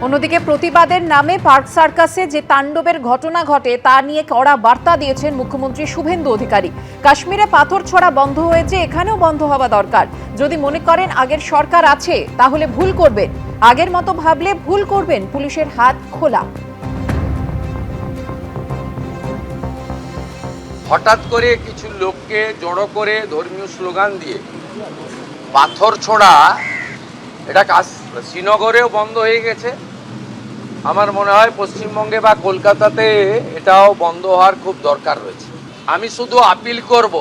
অন্যদিকে প্রতিবাদের নামে পার্ক সার্কাসে যে তাণ্ডবের ঘটনা ঘটে তা নিয়ে কড়া বার্তা দিয়েছেন মুখ্যমন্ত্রী শুভেন্দু অধিকারী। কাশ্মীরে পাথর ছোড়া বন্ধ হয়েছে, এখানেও বন্ধ হওয়া দরকার। যদি মনে করেন আগের সরকার আছে তাহলে ভুল করবেন, আগের মতো ভাবলে ভুল করবেন, পুলিশের হাত খোলা। হঠাৎ করে কিছু লোককে জড়ো করে ধর্মীয় স্লোগান দিয়ে পাথর ছোড়া, এটা শ্রীনগরেও বন্ধ হয়ে গেছে। আমার মনে হয় পশ্চিমবঙ্গে বা কলকাতাতে এটাও বন্ধ হওয়ার খুব দরকার রয়েছে। আমি শুধু আপিল করব,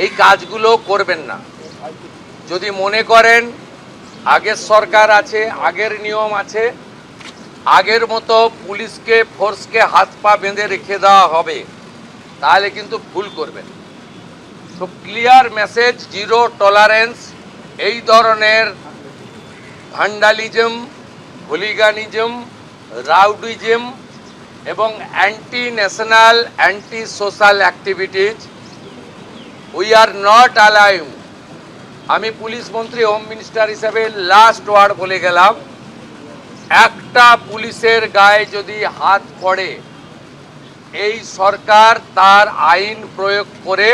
এই কাজগুলো করবেন না। যদি মনে করেন আগের সরকার আছে, আগের নিয়ম আছে, আগের মতো পুলিশকে ফোর্সকে হাত পা বেঁধে রেখে দেওয়া হবে, তাহলে কিন্তু ভুল করবেন। তো ক্লিয়ার মেসেজ, জিরো টলারেন্স এই ধরনের ভ্যান্ডালিজম, হুলিগানিজম, রাউডিজম এবং anti national, anti social activities we are not allowing. আমি পুলিশ মন্ত্রী, হোম মিনিস্টার হিসেবে লাস্ট ওয়ার্ড বলে গেলাম, একটা পুলিশের গায়ে যদি হাত পড়ে, এই সরকার তার আইন প্রয়োগ করে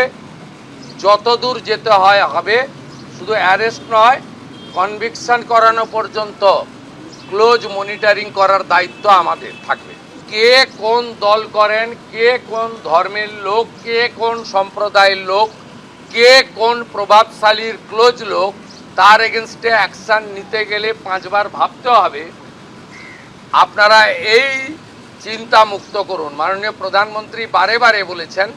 যতদূর যেতে হয় হবে। শুধু অ্যারেস্ট নয়, কনভিকশন করানো পর্যন্ত ক্লোজ মনিটরিং করার দায়িত্ব আমাদের থাকবে। কে কোন দল করেন, কে কোন ধর্মের লোক, কে কোন সম্প্রদায়ের লোক, কে কোন প্রভাবশালীর ক্লোজ লোক, তার এগেনস্টে অ্যাকশন নিতে গেলে 5 বার ভাবতে হবে। আপনারা এই চিন্তা মুক্ত করুন। মাননীয় প্রধানমন্ত্রী বারে বারে বলেছেন,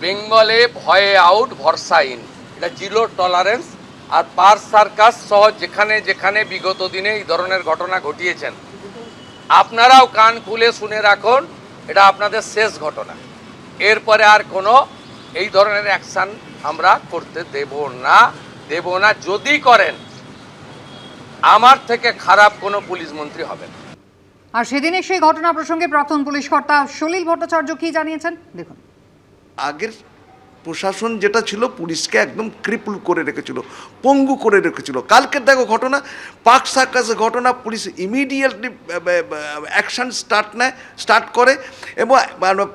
বেঙ্গলে ভয়ে আউট, ভরসা ইন। এটা জিরো টলারেন্স। আর পার্ক সার্কাস সহ যেখানে যেখানে বিগত দিনে এই ধরনের ঘটনা ঘটিয়েছেন, আপনারাও কান খুলে শুনে রাখুন, এটা আপনাদের শেষ ঘটনা। এরপরে আর কোনো এই ধরনের অ্যাকশান আমরা করতে দেব না। যদি করেন, আমার থেকে খারাপ কোনো পুলিশ মন্ত্রী হবে না। আর সেদিনে সেই ঘটনা প্রসঙ্গে প্রাক্তন পুলিশ কর্তা সলিল ভট্টাচার্য কি জানিয়েছেন দেখুন। আগের প্রশাসন যেটা ছিল, পুলিশকে একদম ক্রিপল করে রেখেছিল, পঙ্গু করে রেখেছিল। কালকের দেখো ঘটনা, পার্ক সার্কাসের ঘটনা, পুলিশ ইমিডিয়েটলি অ্যাকশন স্টার্ট করে এবং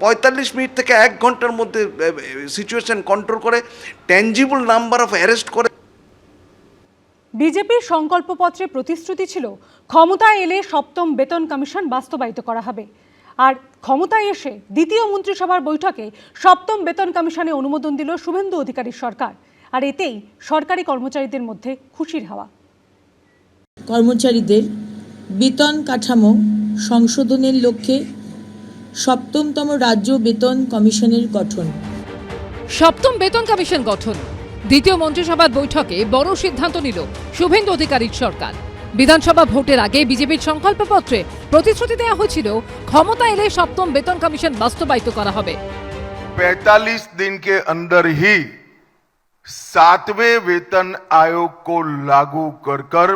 45 মিনিট থেকে 1 ঘন্টার মধ্যে সিচুয়েশন কন্ট্রোল করে, ট্যাঞ্জিবল নাম্বার অফ অ্যারেস্ট করে। বিজেপির সংকল্পপত্রে প্রতিশ্রুতি ছিল ক্ষমতায় এলে 7ম বেতন কমিশন বাস্তবায়িত করা হবে। আর ক্ষমতায় এসে দ্বিতীয় মন্ত্রিসভার বৈঠকে 7ম বেতন কমিশনে অনুমোদন দিল শুভেন্দু অধিকারীর সরকার। আর এতেই সরকারি কর্মচারীদের মধ্যে খুশির হাওয়া। কর্মচারীদের বেতন কাঠামো সংশোধনের লক্ষ্যে 7তম রাজ্য বেতন কমিশনের গঠন। 7ম বেতন কমিশন গঠন, দ্বিতীয় মন্ত্রিসভার বৈঠকে বড় সিদ্ধান্ত নিল শুভেন্দু অধিকারীর সরকার। বিধানসভা ভোটের আগে বিজেপির সংকল্পপত্রে প্রতিশ্রুতি দেওয়া হয়েছিল ক্ষমতা এলে 7ম বেতন কমিশন বাস্তবায়িত করা হবে। 45 दिन के अंदर ही 7वें वेतन आयोग को लागू कर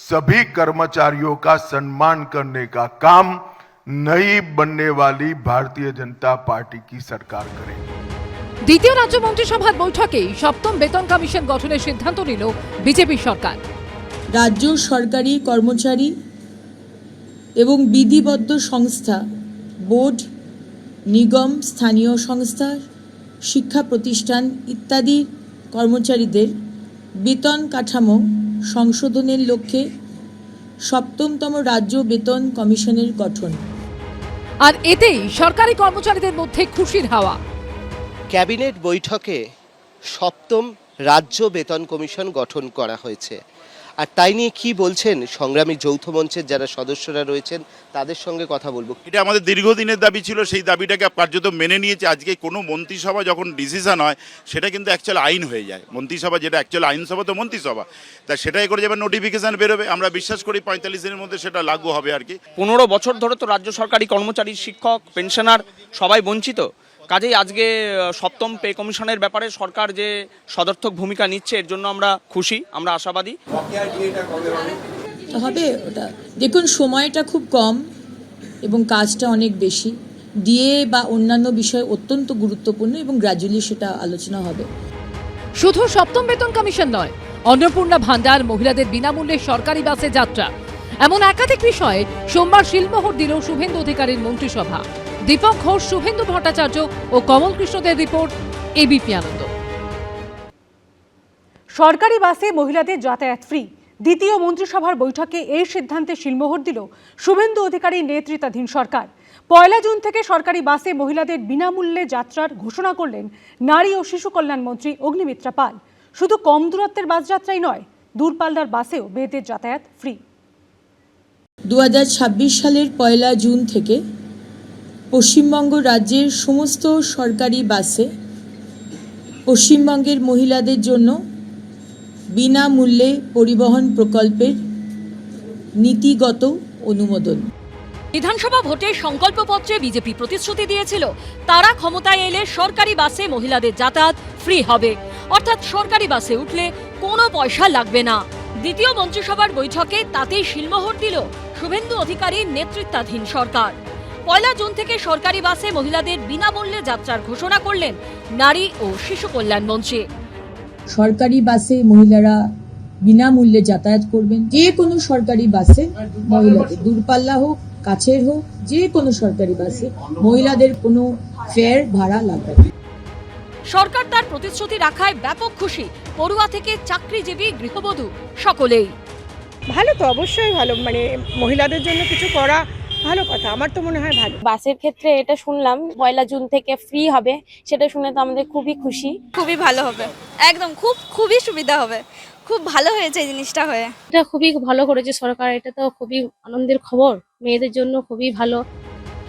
सभी कर्मचारियों का सम्मान करने का काम नई बनने वाली भारतीय जनता पार्टी की सरकार करेगी। দ্বিতীয় রাজ্য মন্ত্রিসভার বৈঠকে 7ম বেতন কমিশন গঠনের সিদ্ধান্ত নিল বিজেপি সরকার। রাজ্য সরকারি কর্মচারী এবং বিধিবদ্ধ সংস্থা, বোর্ড, নিগম, স্থানীয় সংস্থা, শিক্ষা প্রতিষ্ঠান ইত্যাদি কর্মচারীদের বেতন কাঠামো সংশোধনের লক্ষ্যে 7তম রাজ্য বেতন কমিশনের গঠন। আর এতেই সরকারি কর্মচারীদের মধ্যে খুশির হাওয়া। ক্যাবিনেট বৈঠকে 7ম রাজ্য বেতন কমিশন গঠন করা হয়েছে। আর তাই নিয়ে কি বলছেন সংগ্রামী যৌথ মঞ্চের যারা সদস্যরা রয়েছেন, তাদের সঙ্গে কথা বলবো। এটা আমাদের দীর্ঘদিনের দাবি ছিল, সেই দাবিটাকে কার্যত মেনে নিয়েছে। আজকে কোনো মন্ত্রিসভা যখন ডিসিশন হয়, সেটা কিন্তু অ্যাকচুয়াল আইন হয়ে যায়। মন্ত্রিসভা যেটা অ্যাকচুয়াল আইনসভা, তো মন্ত্রিসভা, তা সেটাই করে যাবে, নোটিফিকেশন বেরোবে। আমরা বিশ্বাস করি 45 দিনের মধ্যে সেটা লাগু হবে আর কি। 15 বছর ধরে তো রাজ্য সরকারি কর্মচারী, শিক্ষক, পেনশনার সবাই বঞ্চিত। কাজেই আজকে 7ম পে কমিশনের ব্যাপারে সরকার যে সদর্থক ভূমিকা নিচ্ছে, এর জন্য আমরা খুশি, আমরা আশাবাদী। হবে ওটা, দেখুন সময়টা খুব কম এবং কাজটা অনেক বেশি। ডিএ বা অন্যান্য বিষয় অত্যন্ত গুরুত্বপূর্ণ এবং গ্র্যাজুয়ালি সেটা আলোচনা হবে। শুধু 7ম বেতন কমিশন নয়, অন্নপূর্ণা ভান্ডার, মহিলাদের বিনামূল্যে সরকারি বাসে যাত্রা, এমন একাধিক বিষয়ে সোমবার শিলমোহর দিল শুভেন্দু অধিকারীর মন্ত্রিসভা। দীপক ঘোষ, শুভেন্দু ভট্টাচার্য ও কমল কৃষ্ণদের রিপোর্ট, এবিপি আনন্দ। সরকারি বাসে মহিলাদের যাতায়াত ফ্রি। দ্বিতীয় মন্ত্রিসভার বৈঠকে এই সিদ্ধান্তে শিলমোহর দিল শুভেন্দু অধিকারীর নেতৃত্বাধীন সরকার। 1 জুন থেকে সরকারি বাসে মহিলাদের বিনামূল্যে যাত্রার ঘোষণা করলেন নারী ও শিশু কল্যাণ মন্ত্রী অগ্নিমিত্রা পাল। শুধু কম দূরত্বের বাস যাত্রাই নয়, দূরপাল্লার বাসেও মেয়েদের যাতায়াত ফ্রি। 2026 সালের 1 জুন থেকে পশ্চিমবঙ্গ রাজ্যের সমস্ত সরকারি বাসে পশ্চিমবঙ্গের মহিলাদের জন্য বিনামূল্যে পরিবহন প্রকল্পের নীতিগত অনুমোদন। বিধানসভা ভোটের সংকল্পপত্রে বিজেপি প্রতিশ্রুতি দিয়েছিল তারা ক্ষমতায় এলে সরকারি বাসে মহিলাদের যাতায়াত ফ্রি হবে, অর্থাৎ সরকারি বাসে উঠলে কোনো পয়সা লাগবে না। দ্বিতীয় মন্ত্রিসভার বৈঠকে তাতেই শিলমোহর দিল শুভেন্দু অধিকারীর নেতৃত্বাধীন সরকার। 1 জুন থেকে সরকারি বাসে মহিলাদের বিনামূল্যে যাত্রার ঘোষণা করলেন নারী ও শিশু কল্যাণ মন্ত্রী। সরকারি বাসে মহিলারা বিনামূল্যে যাতায়াত করবেন। যে কোনো সরকারি বাসে মহিলাদের, দূরপাল্লা হোক কাছের হোক, যে কোনো সরকারি বাসে মহিলাদের কোনো ফেয়ার ভাড়া লাগবে না। সরকার তার প্রতিশ্রুতি রাখায় ব্যাপক খুশি পড়ুয়া থেকে চাকরিজীবী, গৃহবধূ সকলেই। ভালো তো, অবশ্যই ভালো, মানে মহিলাদের জন্য কিছু করা ভালো কথা, আমার তো মনে হয় ভালো। বাসের ক্ষেত্রে এটা শুনলাম 1 জুন থেকে ফ্রি হবে, সেটা শুনে তো আমাদের খুবই খুশি। খুবই ভালো হবে, একদম খুবই সুবিধা হবে, খুব ভালো হয়েছে এই জিনিসটা হয়ে। এটা খুবই ভালো করেছে সরকার, এটা তো খুবই আনন্দের খবর, মেয়েদের জন্য খুবই ভালো।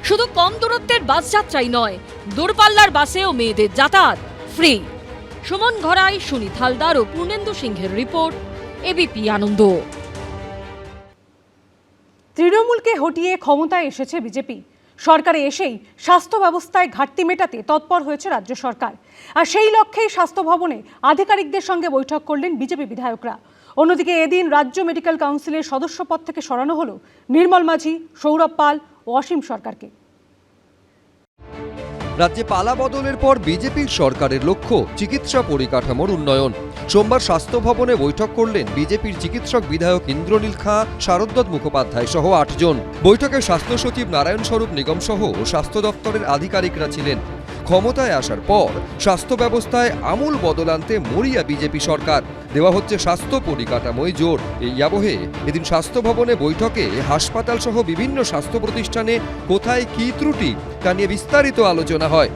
শুধু কম দূরত্বের বাস যাত্রাই নয়, দূরপাল্লার বাসেও মেয়েদের যাতায়াত ফ্রি। সুমন ঘরাই, সুনীত হালদার ও পূর্ণেন্দু সিংহের রিপোর্ট, এবিপি আনন্দ। তৃণমূলকে হটিয়ে ক্ষমতায় এসেছে বিজেপি। সরকারে এসেই স্বাস্থ্য ব্যবস্থায় ঘাটতি মেটাতে তৎপর হয়েছে রাজ্য সরকার। আর সেই লক্ষ্যেই স্বাস্থ্য ভবনে আধিকারিকদের সঙ্গে বৈঠক করলেন বিজেপি বিধায়করা। অন্যদিকে এদিন রাজ্য মেডিকেল কাউন্সিলের সদস্য পদ থেকে সরানো হলো নির্মল মাঝি, সৌরভ পাল ও অসীম সরকারকে। রাজ্যে পালা বদলের পর বিজেপির সরকারের লক্ষ্য চিকিৎসা পরিকাঠামোর উন্নয়ন। সোমবার স্বাস্থ্য ভবনে বৈঠক করলেন বিজেপির চিকিৎসক বিধায়ক ইন্দ্রনীল খাঁ, শারদত্ত মুখোপাধ্যায় সহ 8 জন। বৈঠকে স্বাস্থ্য সচিব নারায়ণ স্বরূপ নিগম সহ স্বাস্থ্য দপ্তরের আধিকারিকরা ছিলেন। ক্ষমতায় আসার পর স্বাস্থ্য ব্যবস্থায় আমূল বদল আনতে মরিয়া বিজেপি সরকার। দেওয়া হচ্ছে স্বাস্থ্য পরিকাঠামোয় জোর। এই আবহে এদিন স্বাস্থ্য ভবনে বৈঠকে হাসপাতাল সহ বিভিন্ন স্বাস্থ্য প্রতিষ্ঠানে কোথায় কি ত্রুটি তা নিয়ে বিস্তারিত আলোচনা হয়।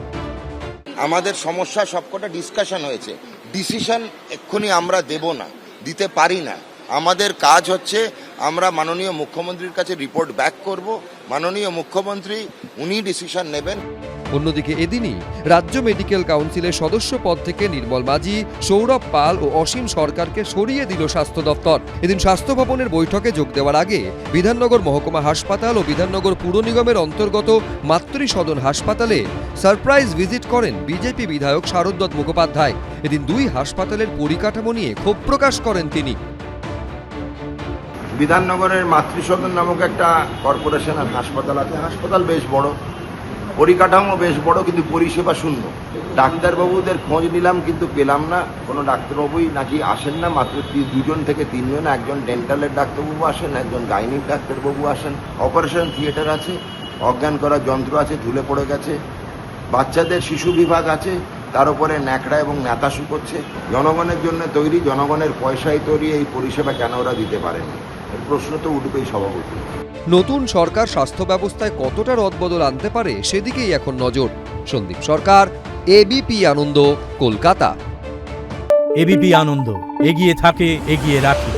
আমাদের সমস্যা সবকটা ডিসকাশন হয়েছে, ডিসিশন এক্ষুনি আমরা দেব না, দিতে পারি না। আমাদের কাজ হচ্ছে আমরা মাননীয় মুখ্যমন্ত্রীর কাছে রিপোর্ট ব্যাক করব, মাননীয় মুখ্যমন্ত্রী উনি ডিসিশন নেবেন। অন্যদিকে এদিনই রাজ্য মেডিকেল কাউন্সিলের সদস্য পদ থেকে নির্মল মাঝি, সৌরভ পাল ও অসীম সরকারকে সরিয়ে দিল স্বাস্থ্য দপ্তর। এদিন স্বাস্থ্য ভবনের বৈঠকে যোগ দেওয়ার আগে বিধাননগর মহকুমা হাসপাতাল ও বিধাননগর পুর নিগমের অন্তর্গত মাতৃ সদন হাসপাতালে সারপ্রাইজ ভিজিট করেন বিজেপি বিধায়ক শারদত্ত মুখোপাধ্যায়। এদিন 2 হাসপাতালের পরিকাঠামো নিয়ে ক্ষোভ প্রকাশ করেন তিনি। বিধাননগরের মাতৃসদন নামক একটা কর্পোরেশন আর হাসপাতাল আছে, হাসপাতাল বেশ বড়, পরিকাঠামো বেশ বড়, কিন্তু পরিষেবা শূন্য। ডাক্তারবাবুদের খোঁজ নিলাম কিন্তু পেলাম না, কোনো ডাক্তারবাবুই নাকি আসেন না। মাত্র 2 থেকে 3 জন, একজন ডেন্টালের ডাক্তারবাবু আসেন, একজন গাইনিক ডাক্তারবাবু আসেন। অপারেশন থিয়েটার আছে, অজ্ঞান করার যন্ত্র আছে, ধুলে পড়ে গেছে। বাচ্চাদের শিশু বিভাগ আছে, তার উপরে ন্যাকড়া এবং নেতা শুকোচ্ছে। জনগণের জন্য তৈরি, জনগণের পয়সায় তৈরি এই পরিষেবা কেন ওরা দিতে পারেনি? প্রশ্ন তো উঠবেই সভাপতি। নতুন সরকার স্বাস্থ্য ব্যবস্থায় কতটা রদবদল আনতে পারে সেদিকেই এখন নজর। সন্দীপ সরকার, এবিপি আনন্দ, কলকাতা। এবিপি আনন্দ, এগিয়ে থাকে, এগিয়ে রাখে।